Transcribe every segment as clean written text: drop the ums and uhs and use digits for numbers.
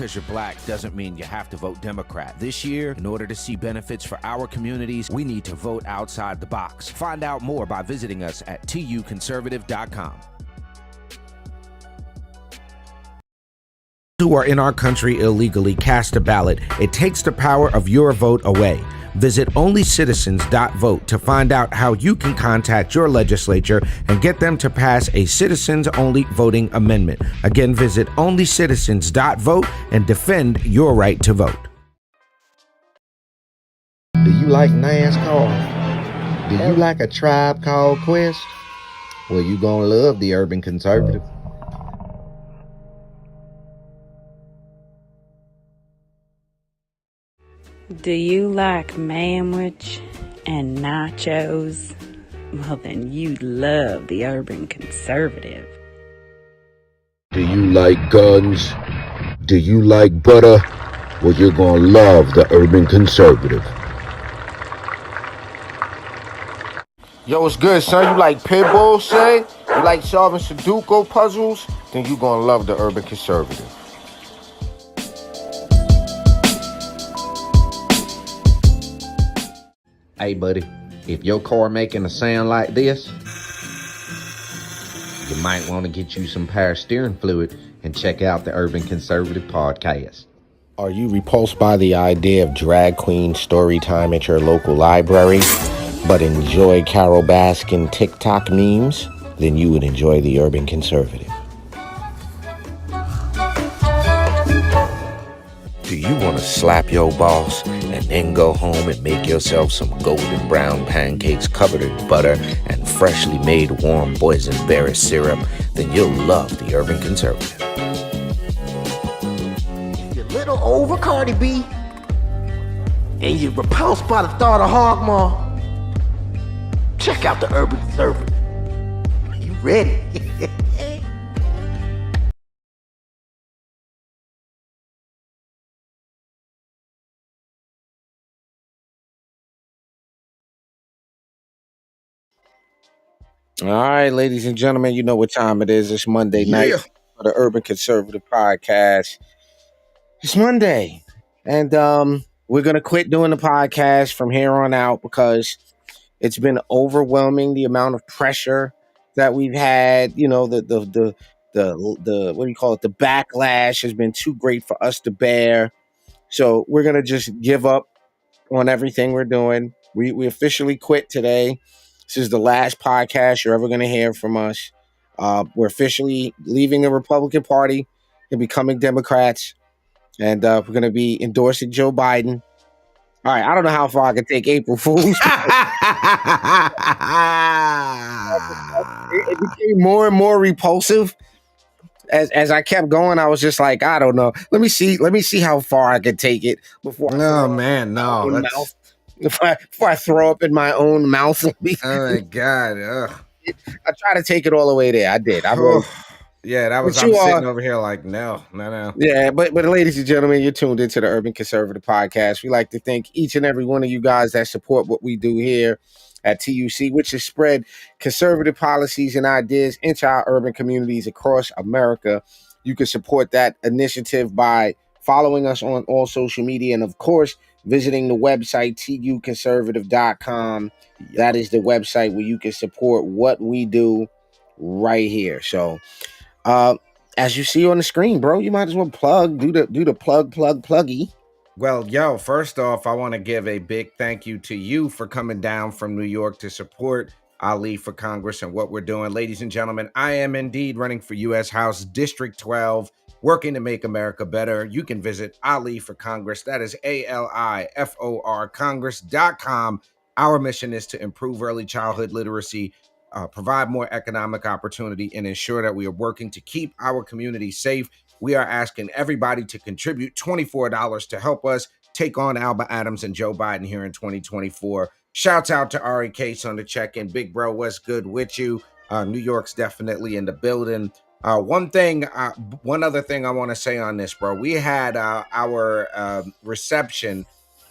Because you're black doesn't mean you have to vote Democrat. This year, in order to see benefits for our communities, we need to vote outside the box. Find out more by visiting us at tuconservative.com. Who are in our country illegally cast a ballot, it takes the power of your vote away. Visit onlycitizens.vote to find out how you can contact your legislature and get them to pass a citizens-only voting amendment. Again, visit onlycitizens.vote and defend your right to vote. Do you like NASCAR? Do you like A Tribe Called Quest? Well, you gonna love the Urban Conservative. Do you like manwich and nachos? Well, then you love the Urban Conservative. Do you like guns? Do you like butter? Well, you're gonna love the Urban Conservative. Yo, what's good, son? You like pit bulls, say? You like solving Sudoku puzzles? Then you gonna love the Urban Conservative. Hey, buddy, if your car making a sound like this, you might want to get you some power steering fluid and check out the Urban Conservative podcast. Are you repulsed by the idea of drag queen story time at your local library, but enjoy Carol Baskin TikTok memes? Then you would enjoy the Urban Conservative. Do you want to slap your boss and then go home and make yourself some golden brown pancakes covered in butter and freshly made warm boysenberry syrup? Then you'll love the Urban Conservative. If you're a little over Cardi B and you're repulsed by the thought of Hogmaw, check out the Urban Conservative. You ready? All right, ladies and gentlemen, you know what time it is. It's Monday night for the Urban Conservative podcast. It's Monday, and we're going to quit doing the podcast from here on out because it's been overwhelming, the amount of pressure that we've had. You know, the what do you call it? The backlash has been too great for us to bear. So we're going to just give up on everything we're doing. We officially quit today. This is the last podcast you're ever going to hear from us. We're officially leaving the Republican Party and becoming Democrats. And we're going to be endorsing Joe Biden. All right, I don't know how far I can take April Fools. It became more and more repulsive. As I kept going, I was just like, I don't know. Let me see how far I can take it before before I throw up in my own mouth. Oh my God. Ugh. I try to take it all the way there. I did. Yeah, that was. I'm sitting over here like, no. Yeah, but ladies and gentlemen, you're tuned into the Urban Conservative Podcast. We like to thank each and every one of you guys that support what we do here at TUC, which is spread conservative policies and ideas into our urban communities across America. You can support that initiative by following us on all social media and, of course, visiting the website tuconservative.com. That is the website where you can support what we do right here. So as you see on the screen, bro, you might as well do the pluggy. Well, yo, first off, I want to give a big thank you to you for coming down from New York to support Ali for Congress and what we're doing. Ladies and gentlemen, I am indeed running for U.S. House District 12, working to make America better. You can visit Ali for Congress. That is ALIFOR Congress.com. Our mission is to improve early childhood literacy, provide more economic opportunity, and ensure that we are working to keep our community safe. We are asking everybody to contribute $24 to help us take on Albert Adams and Joe Biden here in 2024. Shouts out to Ari Case on the check-in. Big bro, what's good with you? New York's definitely in the building. One other thing I want to say on this, bro. We had our reception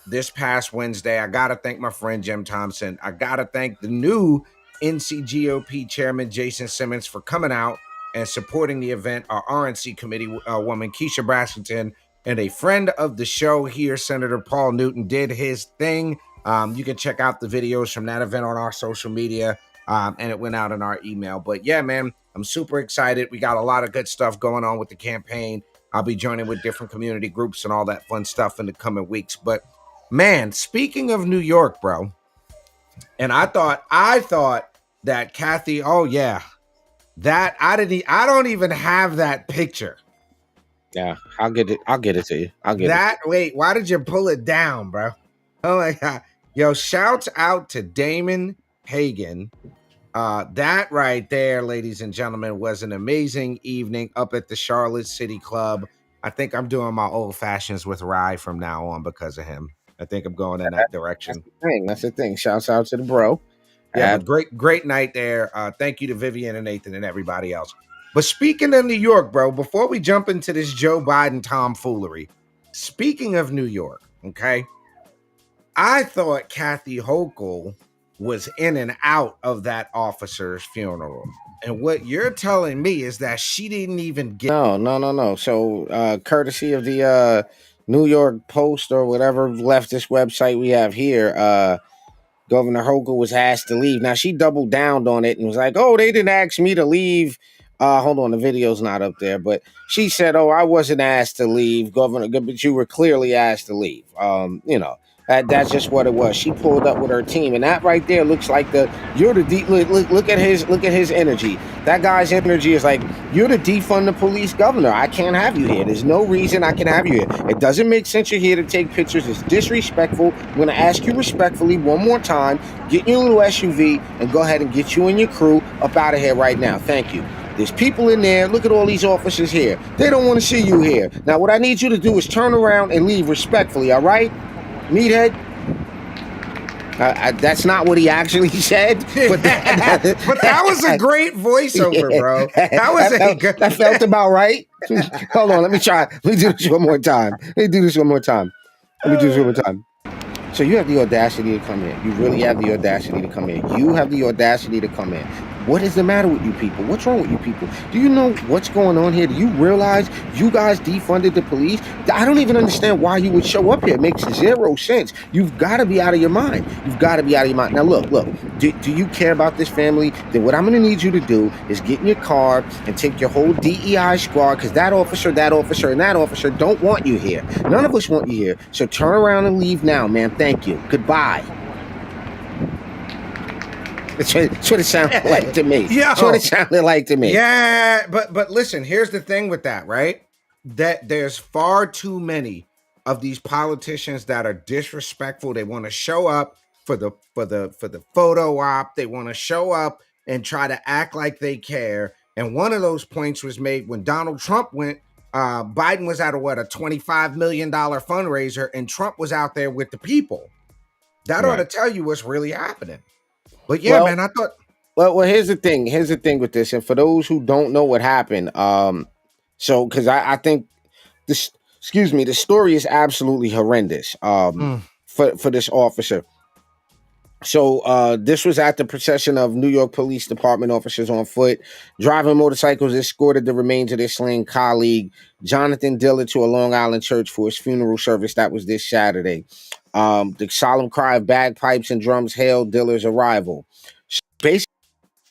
this past Wednesday. I got to thank my friend Jim Thompson. I got to thank the new NCGOP chairman, Jason Simmons, for coming out and supporting the event. Our RNC committee woman, Keisha Brassington, and a friend of the show here, Senator Paul Newton, did his thing. You can check out the videos from that event on our social media, and it went out in our email. But yeah, man, I'm super excited. We got a lot of good stuff going on with the campaign. I'll be joining with different community groups and all that fun stuff in the coming weeks. But man, speaking of New York, bro, and I thought that Kathy, oh yeah, that I don't even have that picture. Yeah, I'll get it to you. I'll get it. Wait, why did you pull it down, bro? Oh my god. Yo, shouts out to Damon Hagan. That right there, ladies and gentlemen, was an amazing evening up at the Charlotte City Club. I think I'm doing my old fashions with Rye from now on because of him. I think I'm going in that direction. That's the thing. Shouts out to the bro. Yeah, but great night there. Thank you to Vivian and Nathan and everybody else. But speaking of New York, bro, before we jump into this Joe Biden tomfoolery, speaking of New York, okay, I thought Kathy Hochul was in and out of that officer's funeral. And what you're telling me is that she didn't even get... No. So, courtesy of the New York Post or whatever leftist website we have here, Governor Hochul was asked to leave. Now, she doubled down on it and was like, oh, they didn't ask me to leave. Hold on, the video's not up there. But she said, oh, I wasn't asked to leave, Governor, but you were clearly asked to leave. That's just what it was. She pulled up with her team, and that right there looks like look at his energy. That guy's energy is like, you're the defund the police governor. I can't have you here. There's no reason I can have you here. It doesn't make sense you're here to take pictures. It's disrespectful. I'm going to ask you respectfully one more time, get in your little SUV and go ahead and get you and your crew up out of here right now. Thank you. There's people in there. Look at all these officers here. They don't want to see you here. Now, what I need you to do is turn around and leave respectfully, all right? Meathead? That's not what he actually said. But that was a great voiceover, bro. That felt about right. Hold on, let me try. Let me do this one more time. So you have the audacity to come in. You really have the audacity to come in. You have the audacity to come in. What is the matter with you people? What's wrong with you people? Do you know what's going on here? Do you realize you guys defunded the police? I don't even understand why you would show up here. It makes zero sense. You've got to be out of your mind. Now, look. Do you care about this family? Then what I'm going to need you to do is get in your car and take your whole DEI squad, because that officer, and that officer don't want you here. None of us want you here. So turn around and leave now, man. Thank you. Goodbye. That's what it sounded like to me. That's what it sounded like to me. Yeah, but listen, here's the thing with that, right? That there's far too many of these politicians that are disrespectful. They want to show up for the photo op. They want to show up and try to act like they care. And one of those points was made when Donald Trump went. Biden was at a $25 million fundraiser, and Trump was out there with the people. That ought to tell you what's really happening. But yeah, man, I thought. Well, here's the thing. Here's the thing with this, and for those who don't know what happened, because I think this, the story is absolutely horrendous. For this officer. So this was at the procession of New York Police Department officers on foot, driving motorcycles, escorted the remains of their slain colleague, Jonathan Dillard, to a Long Island church for his funeral service. That was this Saturday. The solemn cry of bagpipes and drums hailed Dillard's arrival. Basically,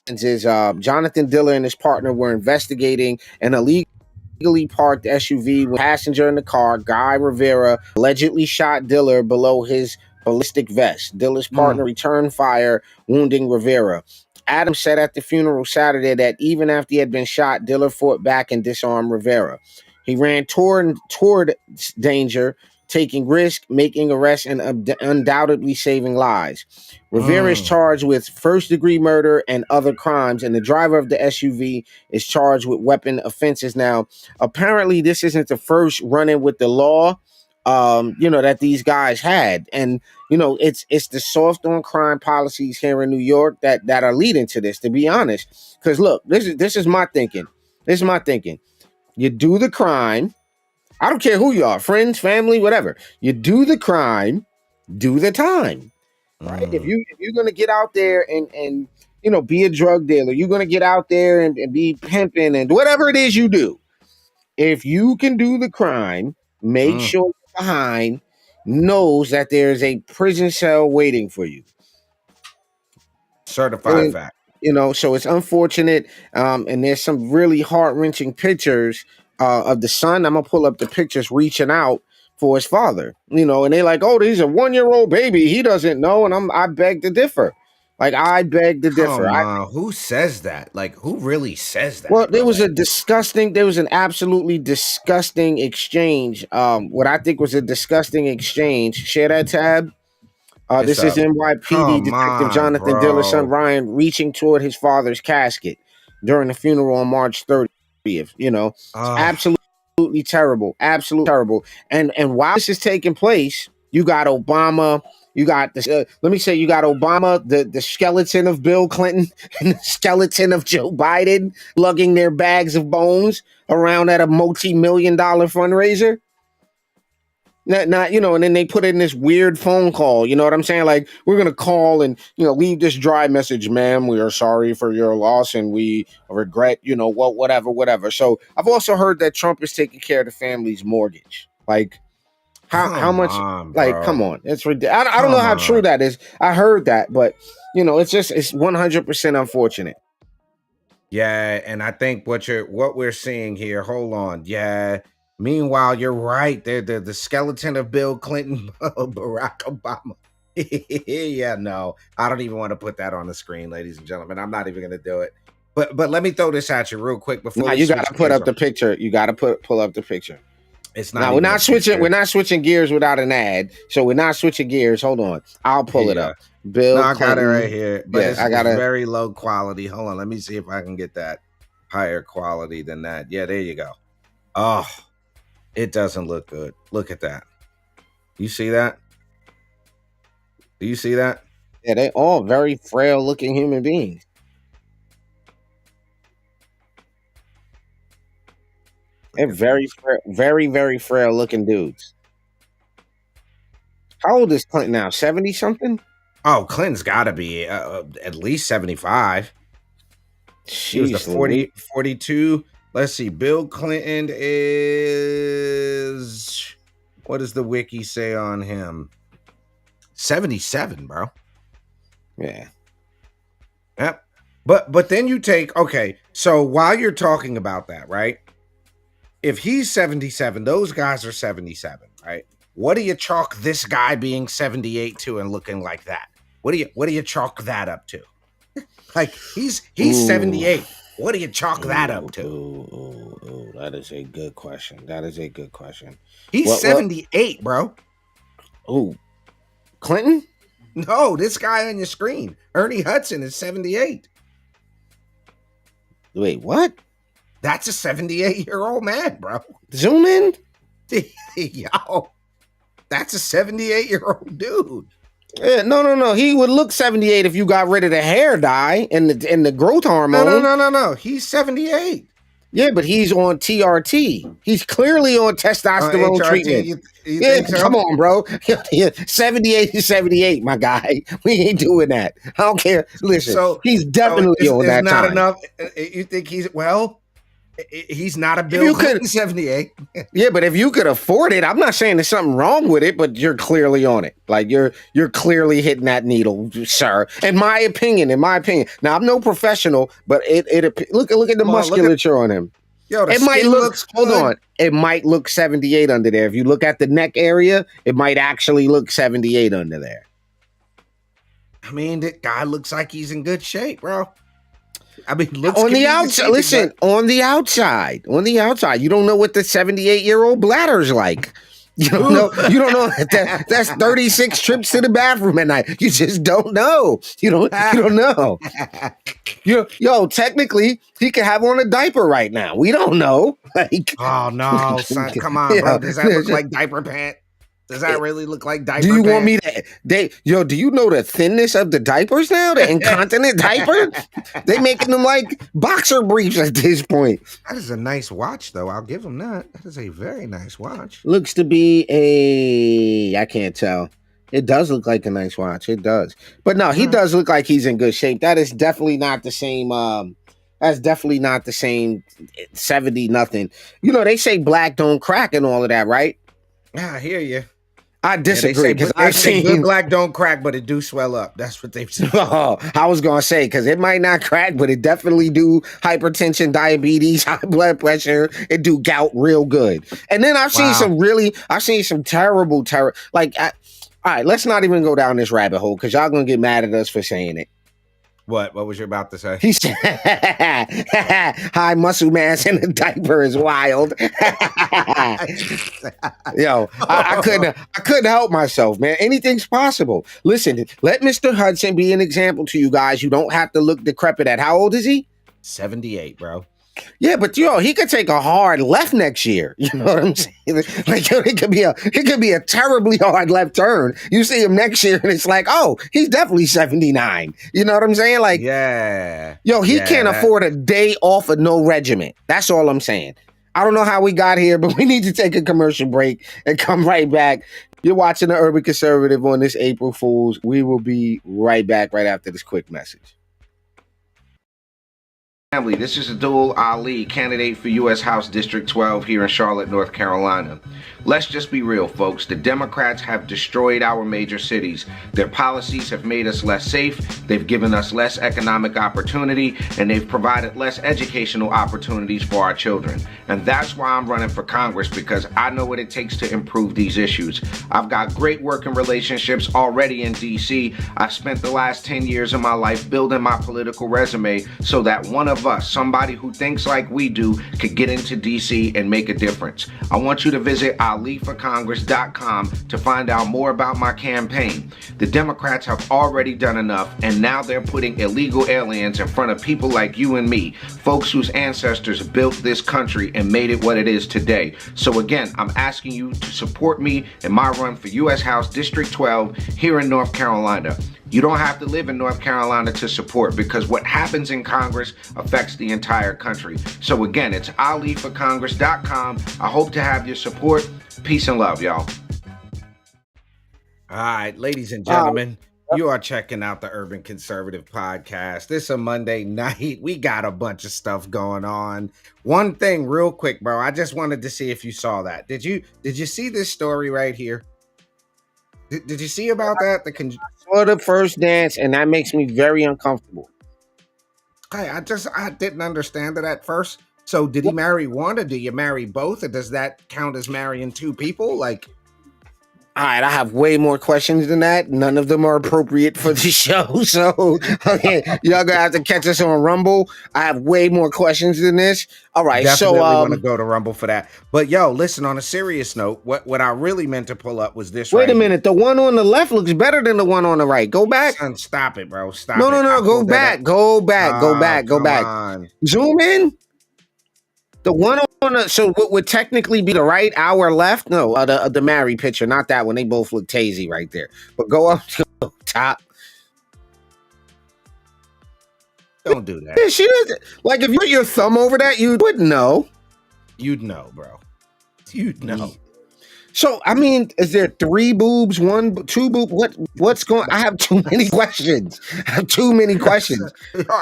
is Jonathan Dillard and his partner were investigating an illegally parked SUV with a passenger in the car. Guy Rivera allegedly shot Dillard below his ballistic vest. Dillard's partner returned fire, wounding Rivera. Adams said at the funeral Saturday that even after he had been shot, Dillard fought back and disarmed Rivera. He ran toward danger, taking risk, making arrests, and undoubtedly saving lives. Rivera is charged with first-degree murder and other crimes, and the driver of the SUV is charged with weapon offenses. Now, apparently, this isn't the first run-in with the law, that these guys had. And, it's the soft on crime policies here in New York that are leading to this, to be honest. Because, look, this is my thinking. You do the crime. I don't care who you are, friends, family, whatever. You do the crime, do the time, right? If you're going to get out there and be a drug dealer, you're going to get out there and be pimping and whatever it is you do. If you can do the crime, Make sure you're behind knows that there's a prison cell waiting for you. Certified fact. So it's unfortunate. And there's some really heart-wrenching pictures of the son. I'm gonna pull up the pictures reaching out for his father. And they're like, "Oh, he's a 1-year-old baby. He doesn't know." And I beg to differ. Like, I beg to differ. Come on, who says that? Like, who really says that? Well, there was an absolutely disgusting exchange. What I think was a disgusting exchange. Share that tab. This is NYPD Detective Jonathan Diller's son Ryan reaching toward his father's casket during the funeral on March 30th. Absolutely terrible. Absolutely terrible. And while this is taking place, you got Obama. You got this. Let me say, you got Obama, the skeleton of Bill Clinton, and the skeleton of Joe Biden lugging their bags of bones around at a multi-million-dollar fundraiser. And then they put in this weird phone call. You know what I'm saying? Like, we're gonna call and leave this dry message, ma'am. We are sorry for your loss and we regret, whatever. So I've also heard that Trump is taking care of the family's mortgage. Like, how much? Come on, it's ridiculous. I don't know how true that is. I heard that, but it's 100% unfortunate. Yeah, and I think what we're seeing here. Hold on, yeah. Meanwhile, you're right. They're the skeleton of Bill Clinton, Barack Obama. Yeah, no, I don't even want to put that on the screen, ladies and gentlemen. I'm not even going to do it. But let me throw this at you real quick before you got to put up the picture. You got to pull up the picture. It's not. Now we're not switching. We're not switching gears without an ad. So we're not switching gears. Hold on, I'll pull it up. Bill, I got it right here. But yeah, I got it. Very low quality. Hold on, let me see if I can get that higher quality than that. Yeah, there you go. Oh. It doesn't look good. Look at that. You see that? Do you see that? Yeah, they all very frail looking human beings. They're very frail looking dudes. How old is Clinton now? 70 something? Oh, Clinton's got to be at least 75. He was 42. Let's see. Bill Clinton is, what does the wiki say on him? 77, bro. Yeah. Yep. But then you take, okay, so while you're talking about that, right? If he's 77, those guys are 77, right? What do you chalk this guy being 78 to and looking like that? What do you chalk that up to? Like, he's 78. What do you chalk that up to? That is a good question. He's 78, bro. Oh, Clinton? No, this guy on your screen, Ernie Hudson, is 78. Wait, what? That's a 78-year-old man, bro. Zoom in. Yo, that's a 78-year-old dude. Yeah, no. He would look 78 if you got rid of the hair dye and the growth hormone. No. He's 78. Yeah, but he's on TRT. He's clearly on testosterone treatment. You think so? Come on, bro. 78 is 78, my guy. We ain't doing that. I don't care. Listen, he's definitely on that not time. Enough. You think he's not a Bill Clinton 78. Yeah, but if you could afford it, I'm not saying there's something wrong with it, but you're clearly on it. Like you're clearly hitting that needle, sir. In my opinion. Now I'm no professional, but look at the musculature on him. Yo, it might look. Hold on. It might look 78 under there. If you look at the neck area, it might actually look 78 under there. I mean, that guy looks like he's in good shape, bro. I mean, on the outside. Listen, on the outside, you don't know what the 78-year-old bladder's like. You don't know. That's 36 trips to the bathroom at night. You just don't know. You don't know. Yo, technically, he could have on a diaper right now. We don't know. Like, oh no, son, come on, bro. Does that look like diaper pant? Does that really look like diaper? Do you want me to? Do you know the thinness of the diapers now? The incontinent diaper? They making them like boxer briefs at this point. That is a nice watch, though. I'll give them that. That is a very nice watch. Looks to be I can't tell. It does look like a nice watch. It does. But no, he does look like he's in good shape. That is definitely not the same. That's definitely not the same 70 nothing. They say black don't crack and all of that, right? I hear you. I disagree because they I've say good seen. black don't crack, but it do swell up. That's what they've said. Oh, I was gonna say because it might not crack, but it definitely do hypertension, diabetes, high blood pressure. It do gout real good. And then I've seen some terrible. All right, let's not even go down this rabbit hole because y'all gonna get mad at us for saying it. What was you about to say? He said, high muscle mass in a diaper is wild. Yo, I couldn't help myself, man. Anything's possible. Listen, let Mr. Hudson be an example to you guys. You don't have to look decrepit at. How old is he? 78, bro. Yeah, but he could take a hard left next year. You know what I'm saying? Like it could be a terribly hard left turn. You see him next year, and it's like, oh, he's definitely 79. You know what I'm saying? Like, yeah, he can't afford a day off of no regiment. That's all I'm saying. I don't know how we got here, but we need to take a commercial break and come right back. You're watching the Urban Conservative on this April Fool's. We will be right back right after this quick message. Family, this is Abdul Ali, candidate for U.S. House District 12 here in Charlotte, North Carolina. Let's just be real, folks. The Democrats have destroyed our major cities. Their policies have made us less safe, they've given us less economic opportunity, and they've provided less educational opportunities for our children. And that's why I'm running for Congress, because I know what it takes to improve these issues. I've got great working relationships already in D.C. I've spent the last 10 years of my life building my political resume so that one of us, somebody who thinks like we do, could get into DC and make a difference. I want you to visit aliforcongress.com to find out more about my campaign. The Democrats have already done enough, and now they're putting illegal aliens in front of people like you and me, folks whose ancestors built this country and made it what it is today. So again, I'm asking you to support me in my run for U.S. House District 12 here in North Carolina. You don't have to live in North Carolina to support, because what happens in Congress affects the entire country. So again, it's aliforcongress.com. I hope to have your support. Peace and love, y'all. All right, ladies and gentlemen, you are checking out the Urban Conservative Podcast. This is a Monday night. We got a bunch of stuff going on. One thing real quick, bro. I just wanted to see if you saw that. Did you see this story right here? Did you see about that? I saw the first dance, and that makes me very uncomfortable. Hey, I didn't understand it at first. So did he marry one, or do you marry both, or does that count as marrying two people? Like, all right, I have way more questions than that. None of them are appropriate for the show. So, okay, y'all gonna have to catch us on Rumble. I have way more questions than this. All right, definitely want to go to Rumble for that. But yo, listen, on a serious note, what I really meant to pull up was this. Wait a minute, the one on the left looks better than the one on the right. Go back. Son, stop it, bro. Stop. No, go back. Go back. Zoom in. The one on the, so what would technically be the right, our left? No, the married picture, not that one. They both look tasty right there. But go up to the top. Don't do that. Yeah, she doesn't. Like, if you put your thumb over that, you would know. You'd know, bro. You'd know. So, I mean, is there 3 boobs, 1, 2 boobs? What's going? I have too many questions.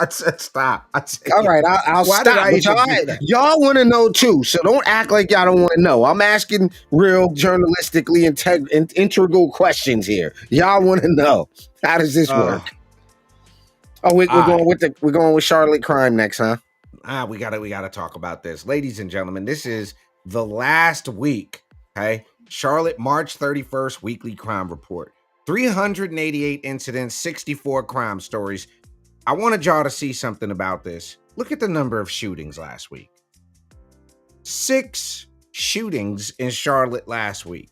Stop. All right, I'll stop. Y'all want to know too, so don't act like y'all don't want to know. I'm asking real journalistically integral questions here. Y'all want to know, how does this work? Oh, we're going with Charlotte crime next, huh? We gotta talk about this, ladies and gentlemen. This is the last week. Okay. Charlotte, March 31st, weekly crime report. 388 incidents, 64 crime stories. I wanted y'all to see something about this. Look at the number of shootings last week. 6 shootings in Charlotte last week.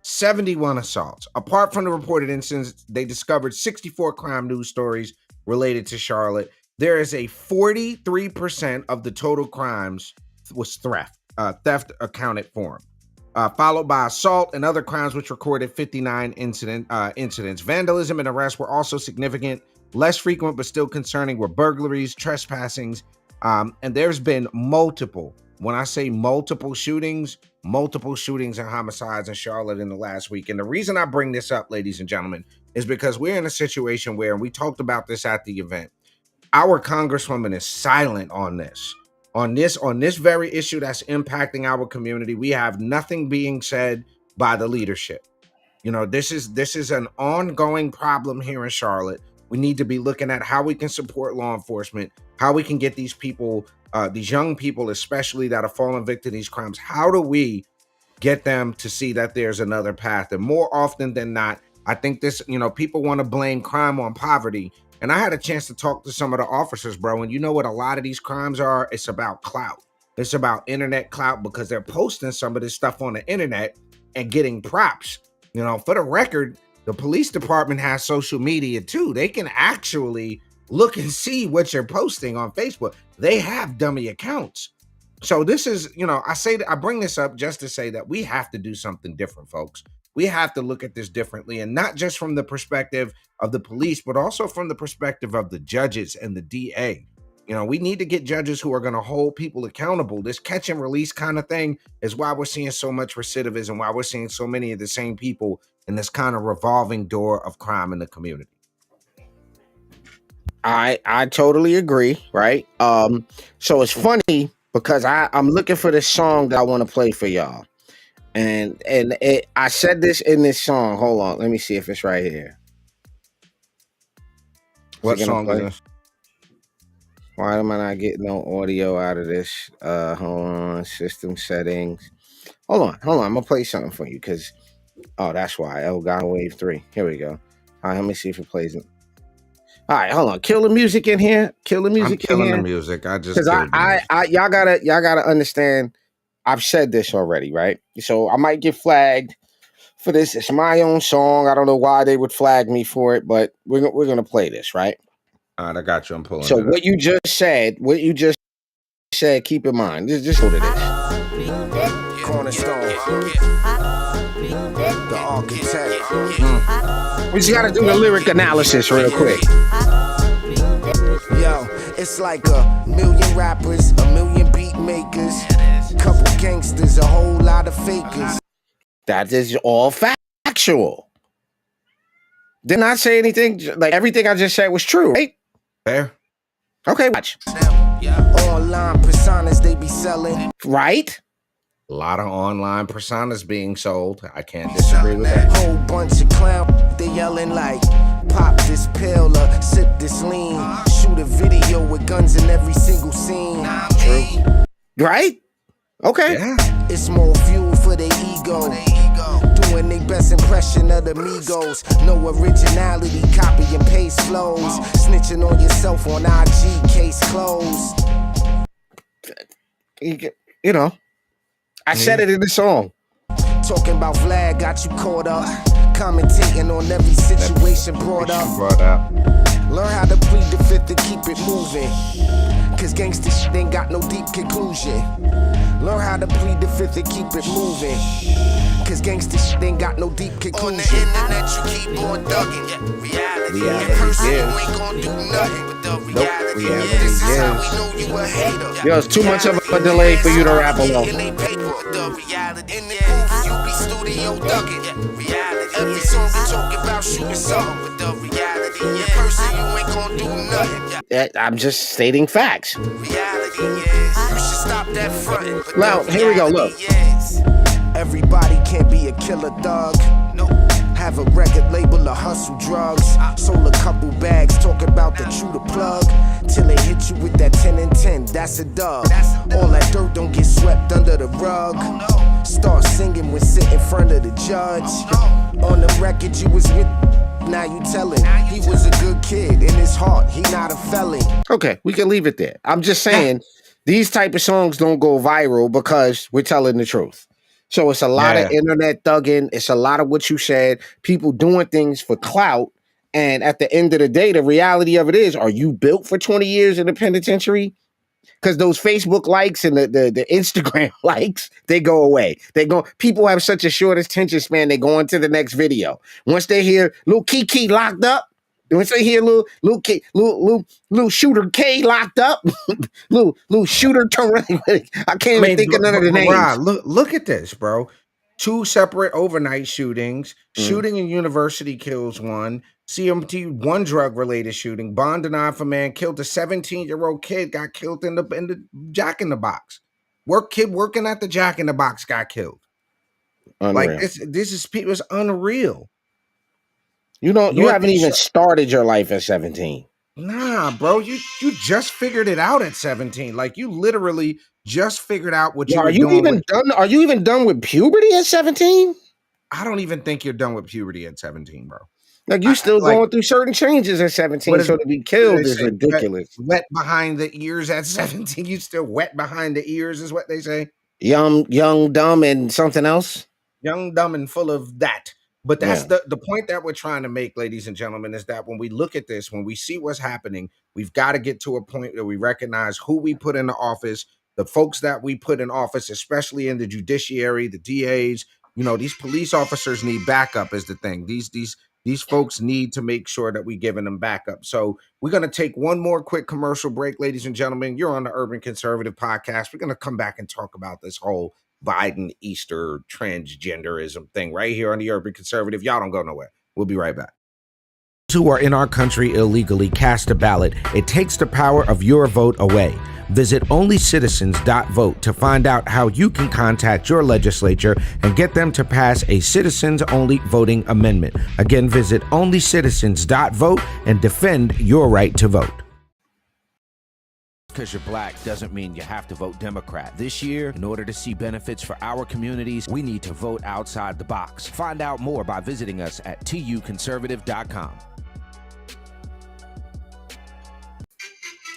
71 assaults. Apart from the reported incidents, they discovered 64 crime news stories related to Charlotte. There is a 43% of the total crimes was theft accounted for. Followed by assault and other crimes, which recorded 59 incidents. Vandalism and arrests were also significant. Less frequent but still concerning were burglaries, trespassings, and there's been multiple. When I say multiple shootings and homicides in Charlotte in the last week. And the reason I bring this up, ladies and gentlemen, is because we're in a situation where, and we talked about this at the event, our Congresswoman is silent on this. On this very issue that's impacting our community. We have nothing being said by the leadership. You know, this is an ongoing problem here in Charlotte. We need to be looking at how we can support law enforcement, how we can get these people, these young people, especially that are falling victim to these crimes. How do we get them to see that there's another path? And more often than not, I think this, you know, people want to blame crime on poverty. And I had a chance to talk to some of the officers, bro. And you know what a lot of these crimes are? It's about clout. It's about internet clout, because they're posting some of this stuff on the internet and getting props. You know, for the record, the police department has social media too. They can actually look and see what you're posting on Facebook. They have dummy accounts. So this is, you know, I bring this up just to say that we have to do something different, folks. We have to look at this differently, and not just from the perspective of the police, but also from the perspective of the judges and the DA. You know, we need to get judges who are going to hold people accountable. This catch and release kind of thing is why we're seeing so much recidivism, why we're seeing so many of the same people in this kind of revolving door of crime in the community. I totally agree, right? So it's funny because I'm looking for this song that I want to play for y'all. And I said this in this song. Hold on, let me see if it's right here. What song is this? Why am I not getting no audio out of this? Hold on, system settings. Hold on. I'm gonna play something for you because that's why. Elgato Wave 3. Here we go. All right, let me see if it plays it. All right, hold on. Kill the music in here. Kill the music in here. I'm killing the music. Because y'all gotta understand. I've said this already, right? So I might get flagged for this. It's my own song. I don't know why they would flag me for it, but we're gonna play this, right? All right, I got you. I'm pulling. So what you just said, keep in mind. Just go to this. Cornerstone. The architect. We just gotta do the lyric analysis real quick. Yo, it's like a million rappers, a million beat makers, couple gangsters, a whole lot of fakers. That is all factual. Didn't I say anything? Like everything I just said was true, right? Fair. Okay, watch. Online personas they be selling. Right? A lot of online personas being sold. I can't disagree with that. Whole bunch of clowns, they yelling like, pop this pill or sip this lean. Shoot a video with guns in every single scene. True. Right? Okay. Yeah. It's more fuel for their ego. Doing their best impression of the Migos. No originality, copy and paste flows. Snitching on yourself on IG, case closed. You know, I said it in the song. Talking about Vlad got you caught up. Commentating on every situation brought up. Learn how to plead the fifth and keep it moving. Cause gangsta shit ain't got no deep conclusion. Learn how to plead the fifth and keep it moving. Cause gangsta shit ain't got no deep conclusion. On the internet you keep on thugging. Reality in person you ain't gon' do nothing with the reality. This is how we know you a hater. Yo, it's too much of a delay for you to rap along. The reality in the booth, you be studio thugging. Reality. Every song we talk about shooting something with the reality. In person you ain't gon' do nothing. I'm just stating facts. Reality is you should stop that fronting. Now, here we go, look. Everybody can't be a killer thug. Nope. Have a record label or hustle drugs. Sold a couple bags, talk about the true to plug. Till they hit you with that 10 and 10, that's a dub. All that dirt don't get swept under the rug. Start singing when sit in front of the judge. On the record you was with, now you telling. He was a good kid, in his heart, he not a felon. Okay, we can leave it there. I'm just saying, these type of songs don't go viral because we're telling the truth. So it's a lot of internet thugging. It's a lot of what you said, people doing things for clout. And at the end of the day, the reality of it is, are you built for 20 years in the penitentiary? Because those Facebook likes and the Instagram likes, they go away. People have such a short attention span, they go on to the next video. Once they hear Lil Kiki locked up, once they hear Lil Shooter K locked up, Lil Shooter I can't even think of none of the names. Right, look at this, bro. 2 separate overnight shootings. Shooting in university kills one. CMT, 1 drug-related shooting. Bond denied for man killed a 17-year-old kid, got killed in the Jack in the Box. Kid working at the Jack in the Box got killed. Unreal. Like this is people. It's unreal. You haven't even started your life at 17. Nah, bro, you just figured it out at 17. Like you literally just figured out what you were doing. Are you even done with puberty at 17? I don't even think you're done with puberty at 17, bro. Like you still going through certain changes at 17, so to be killed is ridiculous. Wet behind the ears at 17. You still wet behind the ears is what they say. Young, dumb, and something else. Young, dumb, and full of that. But that's the point that we're trying to make, ladies and gentlemen, is that when we look at this, when we see what's happening, we've got to get to a point where we recognize who we put into office, the folks that we put in office, especially in the judiciary, the DAs. You know, these police officers need backup is the thing. These folks need to make sure that we're giving them backup. So we're going to take one more quick commercial break, ladies and gentlemen. You're on the Urban Conservative Podcast. We're going to come back and talk about this whole Biden Easter transgenderism thing right here on the Urban Conservative. Y'all don't go nowhere. We'll be right back. Who are in our country illegally cast a ballot, it takes the power of your vote away. Visit onlycitizens.vote to find out how you can contact your legislature and get them to pass a citizens-only voting amendment. Again, visit onlycitizens.vote and defend your right to vote. Because you're black doesn't mean you have to vote Democrat. This year, in order to see benefits for our communities, we need to vote outside the box. Find out more by visiting us at tuconservative.com.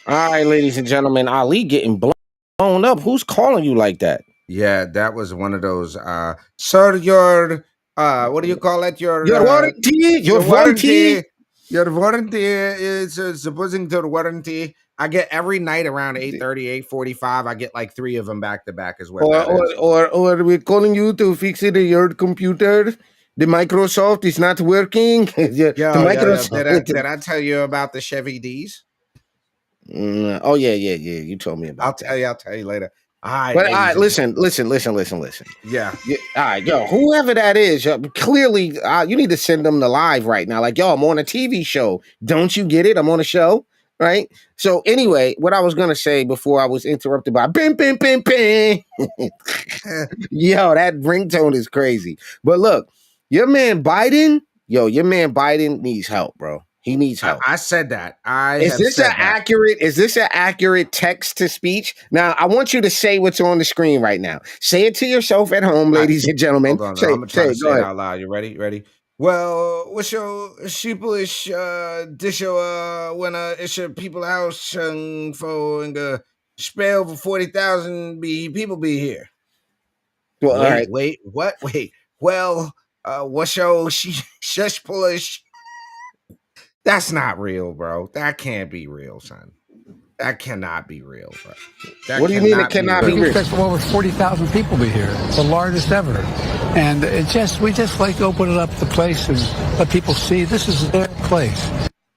All right, ladies and gentlemen, Ali getting blown up. Who's calling you like that? Yeah, that was one of those. Sir, your what do you call it? Your warranty. Your warranty is supposing to warranty. I get every night around 8:30, 8:45. I get like 3 of them back to back as well. Or we're calling you to fix it in your computer. The Microsoft is not working. Did I tell you about the Chevy D's? Oh yeah. You told me about. I'll tell you later. All right, listen. Yeah. All right, yo, whoever that is, clearly, you need to send them the live right now. Like, yo, I'm on a TV show. Don't you get it? I'm on a show, right? So anyway, what I was gonna say before I was interrupted by bing. Yo, that ringtone is crazy. But look, your man Biden needs help, bro. He needs help. I said that. Is this an accurate text to speech? Now, I want you to say what's on the screen right now. Say it to yourself at home, ladies and gentlemen. Hold on, I'm gonna try to say it out loud. You ready? Ready? Well, what's your sheeplish dish when it's your people house for and spell for 40,000 people be here? Well, all right. Wait, what? Wait. Well, what's your shush push? That's not real, bro. That can't be real, son. That cannot be real, bro. What do you mean it cannot be real? We expect over 40,000 people to be here, the largest ever. And we just like to open it up the place and let people see this is their place.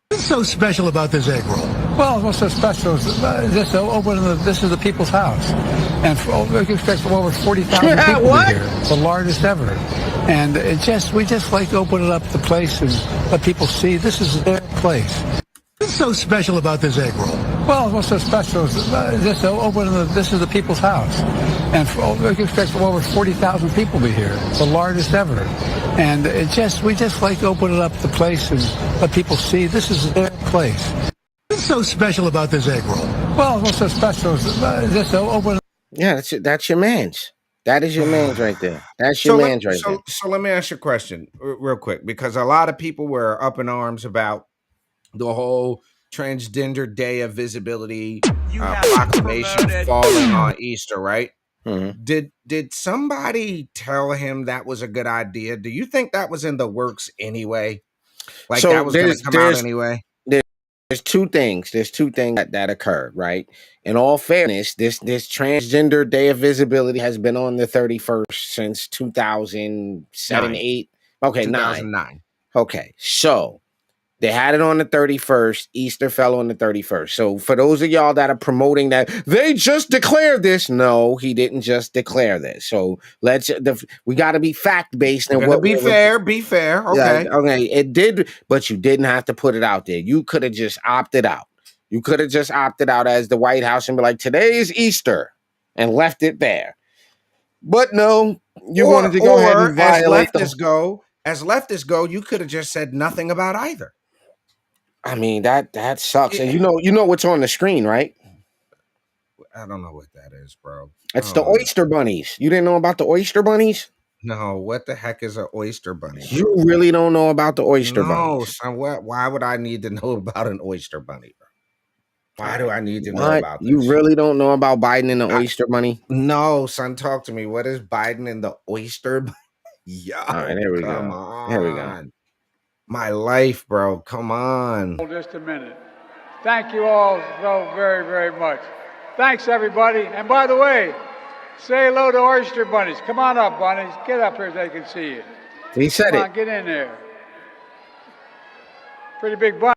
What's so special about this egg roll? Well, what's so special is this is the people's house. And we expect over 40,000 people to be here, the largest ever. And we just like to open it up the place and let people see this is their place. What's so special about this egg roll? Well, what's so special is this is the people's house. And we expect over 40,000 people to be here, the largest ever. And we just like to open it up the place and let people see this is their place. What's so special about this egg roll? Well, what's so special is Yeah, that's your man's. That is your man's right there. That's your man's right there. So let me ask you a question real quick, because a lot of people were up in arms about the whole Transgender Day of Visibility proclamation falling on Easter, right? Mm-hmm. Did somebody tell him that was a good idea? Do you think that was in the works anyway? Like that was going to come out anyway? There's two things. That occurred, right? In all fairness, this Transgender Day of Visibility has been on the 31st since 2007, 8. Okay, 2009. Okay, so they had it on the 31st. Easter fell on the 31st. So for those of y'all that are promoting that they just declared this, no, he didn't just declare this. So we got to be fact based and be fair. Okay, okay. It did, but you didn't have to put it out there. You could have just opted out. You could have just opted out as the White House and be like, today is Easter, and left it there. But no, you wanted to go ahead and violate as leftists go, you could have just said nothing about either. I mean, that sucks. And you know what's on the screen, right? I don't know what that is, bro. It's the oyster bunnies. You didn't know about the oyster bunnies? No, what the heck is an oyster bunny? You really don't know about the oyster bunnies? No, son, why would I need to know about an oyster bunny, bro? Why do I need to know about this? You really don't know about Biden and the oyster bunny? No, son, talk to me. What is Biden and the oyster bunny? Yo, all right, here we come go. on. Here we go. My life, bro. Come on. Just a minute. Thank you all so very, very much. Thanks, everybody. And by the way, say hello to oyster bunnies. Come on up, bunnies. Get up here so they can see you. He said Come on, get in there. Pretty big bunny.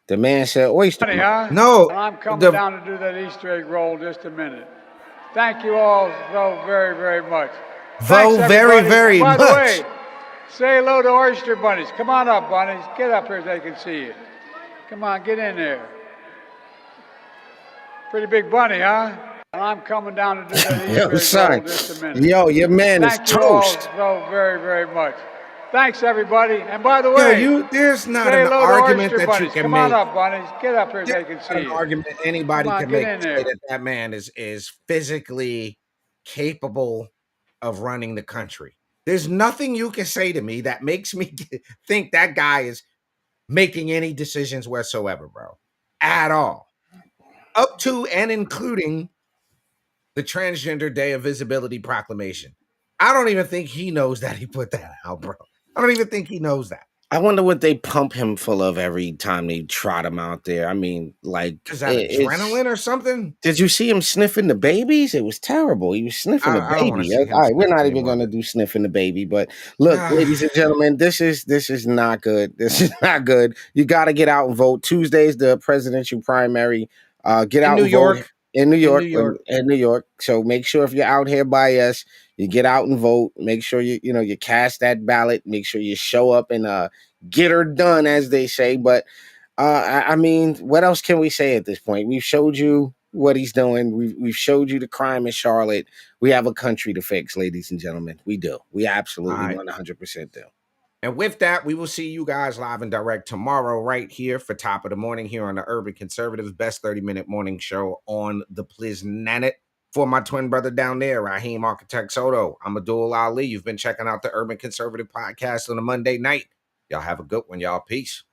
The man said oyster Bunny, huh? No. I'm coming down to do that Easter egg roll in just a minute. Thank you all so very, very much. Thanks, very, very much. By the way, say hello to oyster bunnies. Come on up, bunnies. Get up here so they can see you. Come on, get in there. Pretty big bunny, huh? And I'm coming down to do that Easter egg roll in just a minute. Yo, your man Thank is you toast. all so very, very much. Thanks, everybody. And by the way, there's not say an hello to argument oyster that bunnies. you can Come make. on up, bunnies. Get up here so they can see An you. argument anybody Come on, can get make in to there. say that man is physically capable of running the country. There's nothing you can say to me that makes me think that guy is making any decisions whatsoever, bro. At all. Up to and including the Transgender Day of Visibility Proclamation. I don't even think he knows that he put that out, bro. I don't even think he knows that. I wonder what they pump him full of every time they trot him out there. I mean, like, is that adrenaline or something? Did you see him sniffing the babies? It was terrible. He was sniffing the baby. All right, we're not even going to do sniffing the baby. But look, ladies and gentlemen, this is not good. This is not good. You got to get out and vote. Tuesday's the presidential primary. Get out and vote in New York. So make sure if you're out here by us, you get out and vote. Make sure you cast that ballot. Make sure you show up and get her done, as they say. But I mean, what else can we say at this point? We've showed you what he's doing. We've showed you the crime in Charlotte. We have a country to fix, ladies and gentlemen. We do. We absolutely 100% do. And with that, we will see you guys live and direct tomorrow right here for Top of the Morning here on the Urban Conservatives best 30-minute morning show on the Pliznanet. For my twin brother down there, Raheem Architect Soto, I'm Abdul Ali. You've been checking out the Urban Conservative Podcast on a Monday night. Y'all have a good one, y'all. Peace.